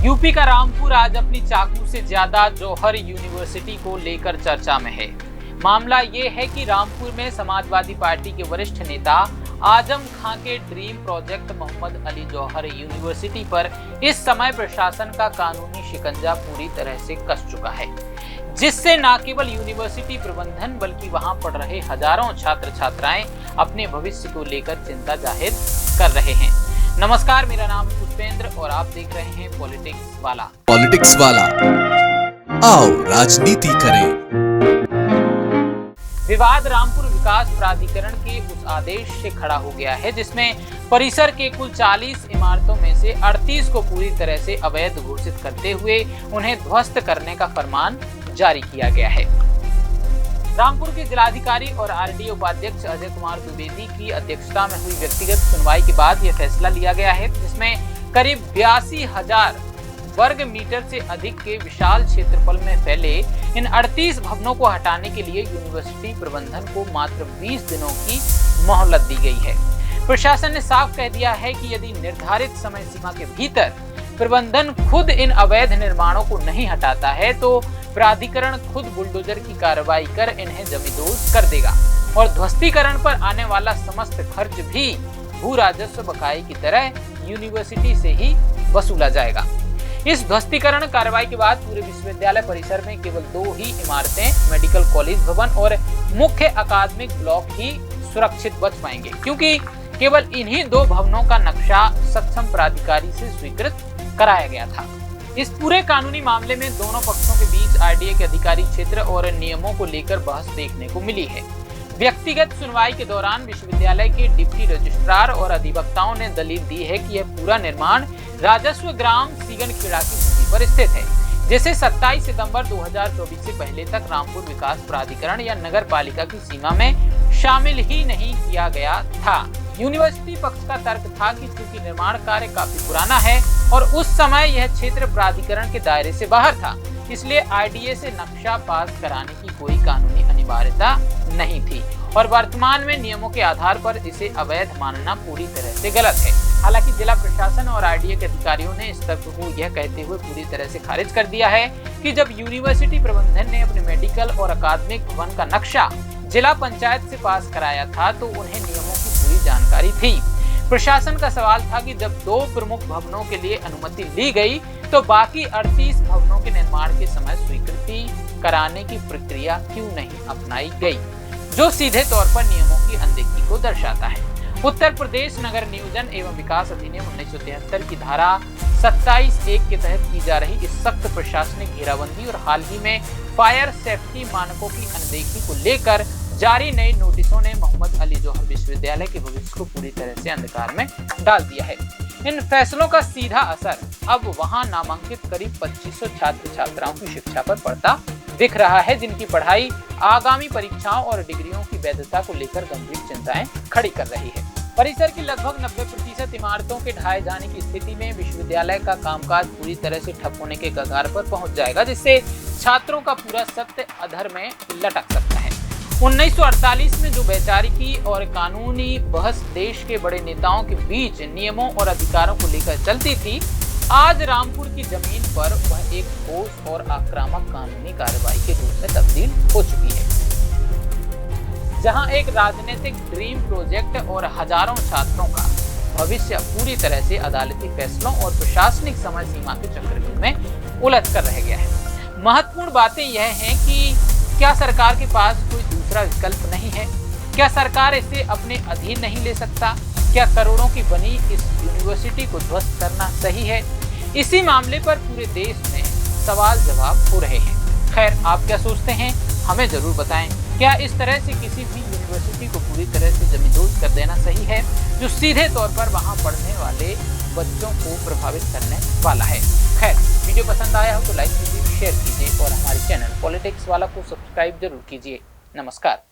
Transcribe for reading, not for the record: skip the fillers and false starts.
UP का रामपुर आज अपनी चाकू से ज्यादा जौहर यूनिवर्सिटी को लेकर चर्चा में है। मामला ये है कि रामपुर में समाजवादी पार्टी के वरिष्ठ नेता आजम खां के ड्रीम प्रोजेक्ट मोहम्मद अली जौहर यूनिवर्सिटी पर इस समय प्रशासन का कानूनी शिकंजा पूरी तरह से कस चुका है, जिससे न केवल यूनिवर्सिटी प्रबंधन बल्कि वहां पढ़ रहे हजारों छात्र छात्राएं अपने भविष्य को लेकर चिंता जाहिर कर रहे हैं। नमस्कार, मेरा नाम पुष्पेंद्र और आप देख रहे हैं पॉलिटिक्स वाला। आओ राजनीति करें। विवाद रामपुर विकास प्राधिकरण के उस आदेश से खड़ा हो गया है जिसमें परिसर के कुल 40 इमारतों में से 38 को पूरी तरह से अवैध घोषित करते हुए उन्हें ध्वस्त करने का फरमान जारी किया गया है। रामपुर के जिलाधिकारी और आरडीए उपाध्यक्ष अजय कुमार द्विवेदी की अध्यक्षता में हुई व्यक्तिगत सुनवाई के बाद यह फैसला लिया गया है, जिसमें करीब 82,000 वर्ग मीटर से अधिक के विशाल क्षेत्रफल में फैले इन 38 भवनों को हटाने के लिए यूनिवर्सिटी प्रबंधन को मात्र 20 दिनों की मोहलत दी गई है। प्रशासन ने साफ कह दिया है कि यदि निर्धारित समय सीमा के भीतर प्रबंधन खुद इन अवैध निर्माणों को नहीं हटाता है तो प्राधिकरण खुद बुलडोजर की कार्रवाई कर इन्हें जमींदोज कर देगा और ध्वस्तीकरण पर आने वाला समस्त खर्च भी भू राजस्व बकाये की तरह यूनिवर्सिटी से ही वसूला जाएगा। इस ध्वस्तीकरण कार्रवाई के बाद पूरे विश्वविद्यालय परिसर में केवल 2 ही इमारतें, मेडिकल कॉलेज भवन और मुख्य अकादमिक ब्लॉक ही सुरक्षित बच पाएंगे, क्योंकि केवल इन्हीं 2 भवनों का नक्शा सक्षम प्राधिकारी से स्वीकृत कराया गया था। इस पूरे कानूनी मामले में दोनों पक्षों के बीच आरडीए के अधिकारी क्षेत्र और नियमों को लेकर बहस देखने को मिली है। व्यक्तिगत सुनवाई के दौरान विश्वविद्यालय के डिप्टी रजिस्ट्रार और अधिवक्ताओं ने दलील दी है कि यह पूरा निर्माण राजस्व ग्राम सीगनखेड़ा की भूमि पर स्थित है, जिसे 27 सितंबर 2024 से पहले तक रामपुर विकास प्राधिकरण या नगर पालिका की सीमा में शामिल ही नहीं किया गया था। यूनिवर्सिटी पक्ष का तर्क था कि चूंकि निर्माण कार्य काफी पुराना है और उस समय यह क्षेत्र प्राधिकरण के दायरे से बाहर था, इसलिए आरडीए से नक्शा पास कराने की कोई कानूनी अनिवार्यता नहीं थी और वर्तमान में नियमों के आधार पर इसे अवैध मानना पूरी तरह से गलत है। हालांकि जिला प्रशासन और आरडीए के अधिकारियों ने इस तर्क को यह कहते हुए पूरी तरह से खारिज कर दिया है कि जब यूनिवर्सिटी प्रबंधन ने अपने मेडिकल और अकादमिक भवन का नक्शा जिला पंचायत से पास कराया था तो उन्हें नियमों की पूरी जानकारी थी। प्रशासन का सवाल था कि जब 2 प्रमुख भवनों के लिए अनुमति ली गई तो बाकी 38 भवनों के निर्माण के समय स्वीकृति कराने की प्रक्रिया क्यों नहीं अपनाई गई, जो सीधे तौर पर नियमों की अनदेखी को दर्शाता है। उत्तर प्रदेश नगर नियोजन एवं विकास अधिनियम 1973 की धारा 27(1) के तहत की जा रही इस सख्त प्रशासनिक घेराबंदी और हाल ही में फायर सेफ्टी मानकों की अनदेखी को लेकर जारी नए नोटिसों ने मोहम्मद अली जौहर विश्वविद्यालय के भविष्य को पूरी तरह से अंधकार में डाल दिया है। इन फैसलों का सीधा असर अब वहां नामांकित करीब 2500 छात्र छात्राओं की शिक्षा पर पड़ता दिख रहा है, जिनकी पढ़ाई आगामी परीक्षाओं और डिग्रियों की वैधता को लेकर गंभीर चिंताएं खड़ी कर रही है। परिसर की लगभग 90% इमारतों के ढहाए जाने की स्थिति में विश्वविद्यालय का कामकाज पूरी तरह से ठप होने के कगार पर पहुंच जाएगा, जिससे छात्रों का पूरा सत्य अधर में लटक सकता है। 1948 में जो वैचारिकी और कानूनी बहस देश के बड़े नेताओं के बीच नियमों और अधिकारों को लेकर चलती थी, आज रामपुर की जमीन पर वह एक ठोस और आक्रामक कानूनी कार्रवाई के रूप में तब्दील हो चुकी है, जहां एक राजनीतिक ड्रीम प्रोजेक्ट और हजारों छात्रों का भविष्य पूरी तरह से अदालती फैसलों और प्रशासनिक समय सीमा के चक्रव्यूह में उलझ कर रह गया है। महत्वपूर्ण बातें यह हैं कि क्या सरकार के पास कोई दूसरा विकल्प नहीं है? क्या सरकार इसे अपने अधीन नहीं ले सकता? क्या करोड़ों की बनी इस यूनिवर्सिटी को ध्वस्त करना सही है? इसी मामले पर पूरे देश में सवाल जवाब हो रहे हैं। खैर, आप क्या सोचते हैं? हमें जरूर बताएं। क्या इस तरह से किसी भी यूनिवर्सिटी को पूरी तरह से जमींदोज कर देना सही है, जो सीधे तौर पर वहां पढ़ने वाले बच्चों को प्रभावित करने वाला है? खैर, वीडियो पसंद आया हो तो लाइक कीजिए, शेयर कीजिए और हमारे चैनल पॉलिटिक्स वाला को सब्सक्राइब जरूर कीजिए। नमस्कार।